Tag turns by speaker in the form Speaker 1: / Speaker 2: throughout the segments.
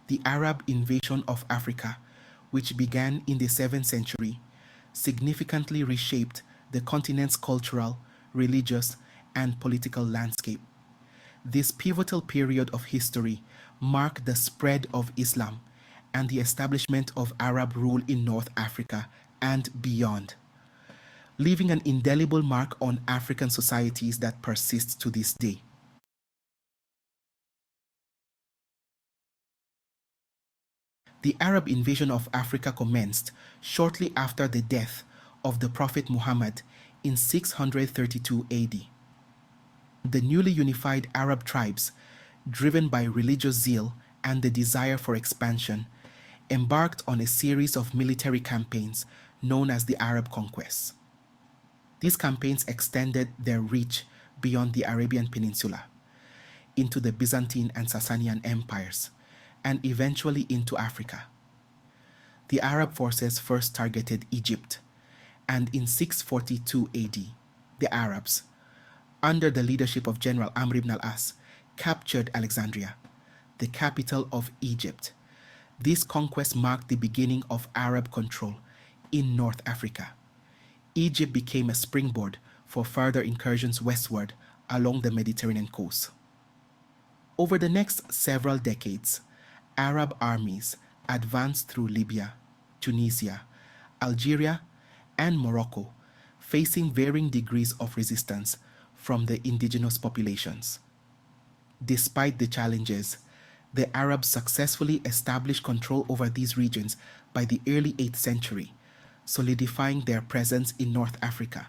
Speaker 1: The Arab invasion of Africa, which began in the 7th century, significantly reshaped the continent's cultural, religious, and political landscape. This pivotal period of history marked the spread of Islam and the establishment of Arab rule in North Africa and beyond, leaving an indelible mark on African societies that persists to this day. The Arab invasion of Africa commenced shortly after the death of the Prophet Muhammad in 632 AD. The newly unified Arab tribes, driven by religious zeal and the desire for expansion, embarked on a series of military campaigns known as the Arab Conquests. These campaigns extended their reach beyond the Arabian Peninsula, into the Byzantine and Sasanian empires, and eventually into Africa. The Arab forces first targeted Egypt, and in 642 AD, the Arabs, under the leadership of General Amr ibn al-As, captured Alexandria, the capital of Egypt. This conquest marked the beginning of Arab control in North Africa. Egypt became a springboard for further incursions westward along the Mediterranean coast. Over the next several decades, Arab armies advanced through Libya, Tunisia, Algeria, and Morocco, facing varying degrees of resistance from the indigenous populations. Despite the challenges, the Arabs successfully established control over these regions by the early 8th century, solidifying their presence in North Africa.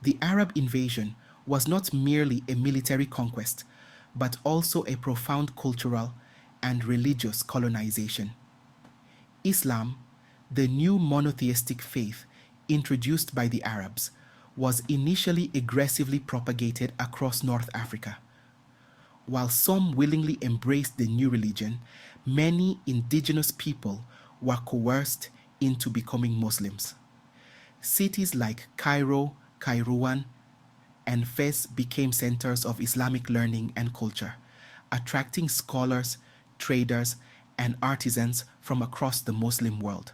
Speaker 1: The Arab invasion was not merely a military conquest, but also a profound cultural and religious colonization. Islam, the new monotheistic faith introduced by the Arabs, was initially aggressively propagated across North Africa. While some willingly embraced the new religion, many indigenous people were coerced into becoming Muslims. Cities like Cairo, Kairouan, and Fez became centers of Islamic learning and culture, attracting scholars, traders, and artisans from across the Muslim world.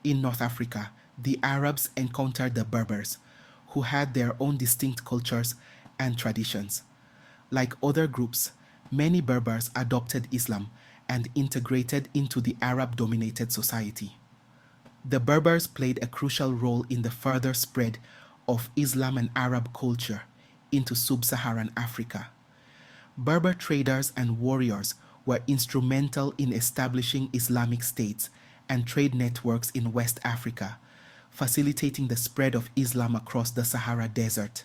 Speaker 1: In North Africa, the Arabs encountered the Berbers, who had their own distinct cultures and traditions. Like other groups, many Berbers adopted Islam and integrated into the Arab-dominated society. The Berbers played a crucial role in the further spread of Islam and Arab culture into sub-Saharan Africa. Berber traders and warriors were instrumental in establishing Islamic states and trade networks in West Africa, facilitating the spread of Islam across the Sahara Desert.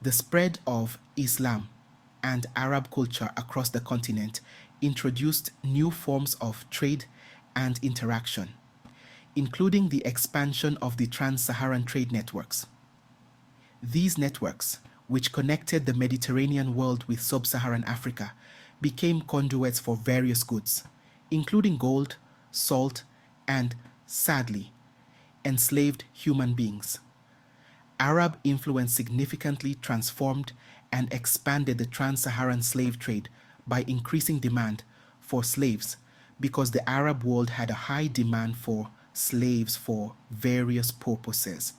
Speaker 1: The spread of Islam and Arab culture across the continent introduced new forms of trade and interaction, including the expansion of the trans-Saharan trade networks. These networks, which connected the Mediterranean world with sub-Saharan Africa, became conduits for various goods, including gold, salt, and, sadly, enslaved human beings. Arab influence significantly transformed and expanded the trans-Saharan slave trade by increasing demand for slaves because the Arab world had a high demand for slaves for various purposes,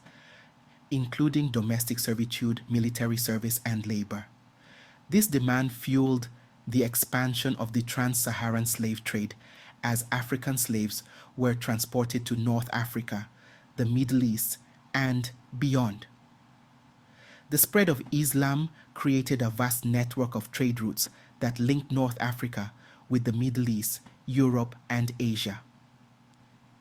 Speaker 1: including domestic servitude, military service, and labor. This demand fueled the expansion of the trans-Saharan slave trade as African slaves were transported to North Africa, the Middle East, and beyond. The spread of Islam created a vast network of trade routes that linked North Africa with the Middle East, Europe, and Asia.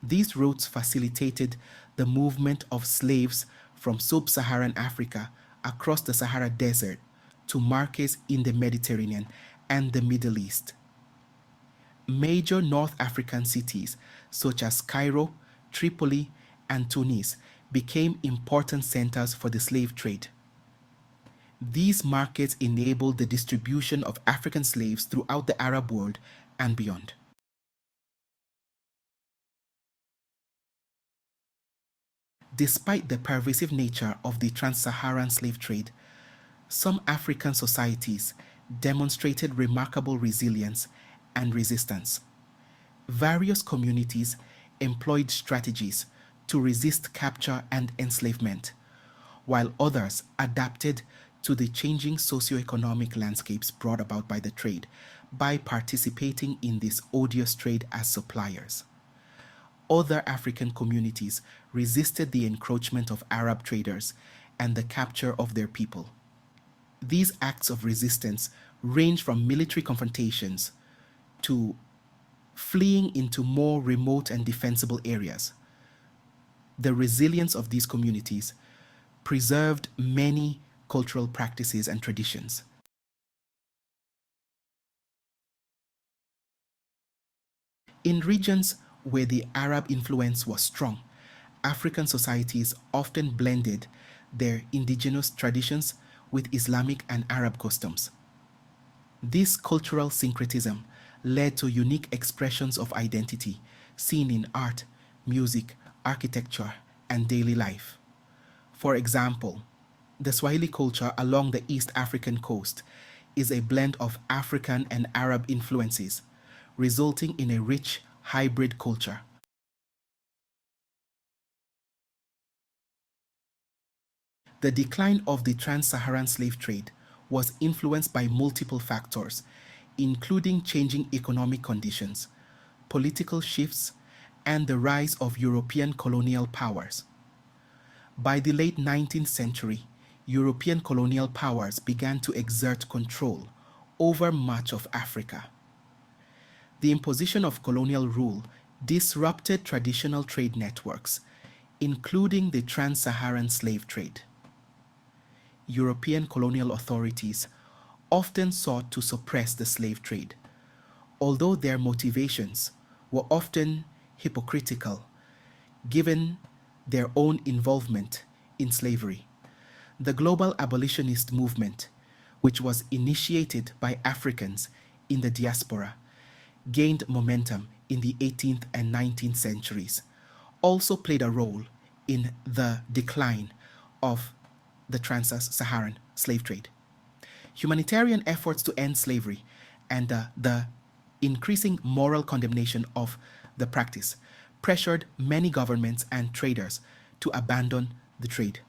Speaker 1: These routes facilitated the movement of slaves from sub-Saharan Africa across the Sahara Desert to markets in the Mediterranean and the Middle East. Major North African cities such as Cairo, Tripoli, and Tunis became important centers for the slave trade. These markets enabled the distribution of African slaves throughout the Arab world and beyond. Despite the pervasive nature of the trans-Saharan slave trade, some African societies demonstrated remarkable resilience and resistance. Various communities employed strategies to resist capture and enslavement, while others adapted to the changing socio-economic landscapes brought about by the trade by participating in this odious trade as suppliers. Other African communities resisted the encroachment of Arab traders and the capture of their people. These acts of resistance range from military confrontations to fleeing into more remote and defensible areas. The resilience of these communities preserved many cultural practices and traditions. In regions where the Arab influence was strong, African societies often blended their indigenous traditions with Islamic and Arab customs. This cultural syncretism led to unique expressions of identity seen in art, music, architecture, and daily life. For example, the Swahili culture along the East African coast is a blend of African and Arab influences, resulting in a rich hybrid culture. The decline of the trans-Saharan slave trade was influenced by multiple factors, including changing economic conditions, political shifts, and the rise of European colonial powers. By the late 19th century, European colonial powers began to exert control over much of Africa. The imposition of colonial rule disrupted traditional trade networks, including the trans-Saharan slave trade. European colonial authorities often sought to suppress the slave trade, although their motivations were often hypocritical given their own involvement in slavery. The global abolitionist movement, which was initiated by Africans in the diaspora, gained momentum in the 18th and 19th centuries, also played a role in the decline of the trans-Saharan slave trade. Humanitarian efforts to end slavery and the increasing moral condemnation of the practice pressured many governments and traders to abandon the trade.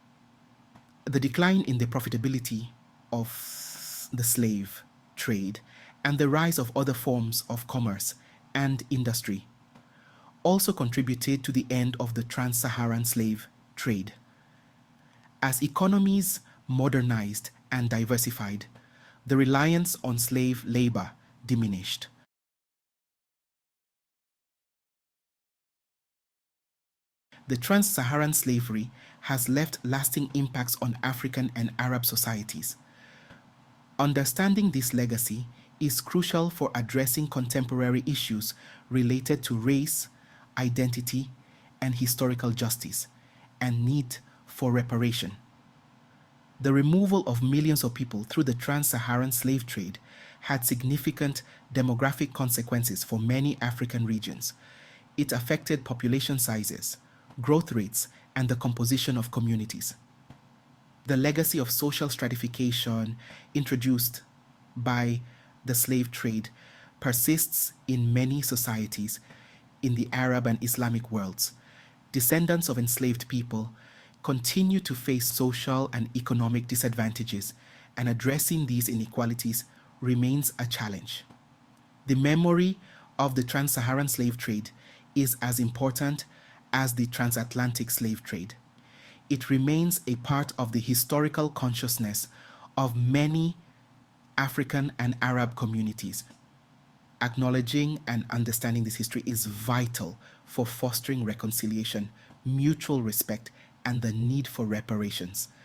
Speaker 1: The decline in the profitability of the slave trade and the rise of other forms of commerce and industry also contributed to the end of the trans-Saharan slave trade. As economies modernized and diversified, the reliance on slave labor diminished. The trans-Saharan slavery has left lasting impacts on African and Arab societies. Understanding this legacy is crucial for addressing contemporary issues related to race, identity, and historical justice, and need for reparation. The removal of millions of people through the trans-Saharan slave trade had significant demographic consequences for many African regions. It affected population sizes, growth rates, and the composition of communities. The legacy of social stratification introduced by the slave trade persists in many societies in the Arab and Islamic worlds. Descendants of enslaved people continue to face social and economic disadvantages, and addressing these inequalities remains a challenge. The memory of the trans-Saharan slave trade is as important as the transatlantic slave trade. It remains a part of the historical consciousness of many African and Arab communities. Acknowledging and understanding this history is vital for fostering reconciliation, mutual respect, and the need for reparations.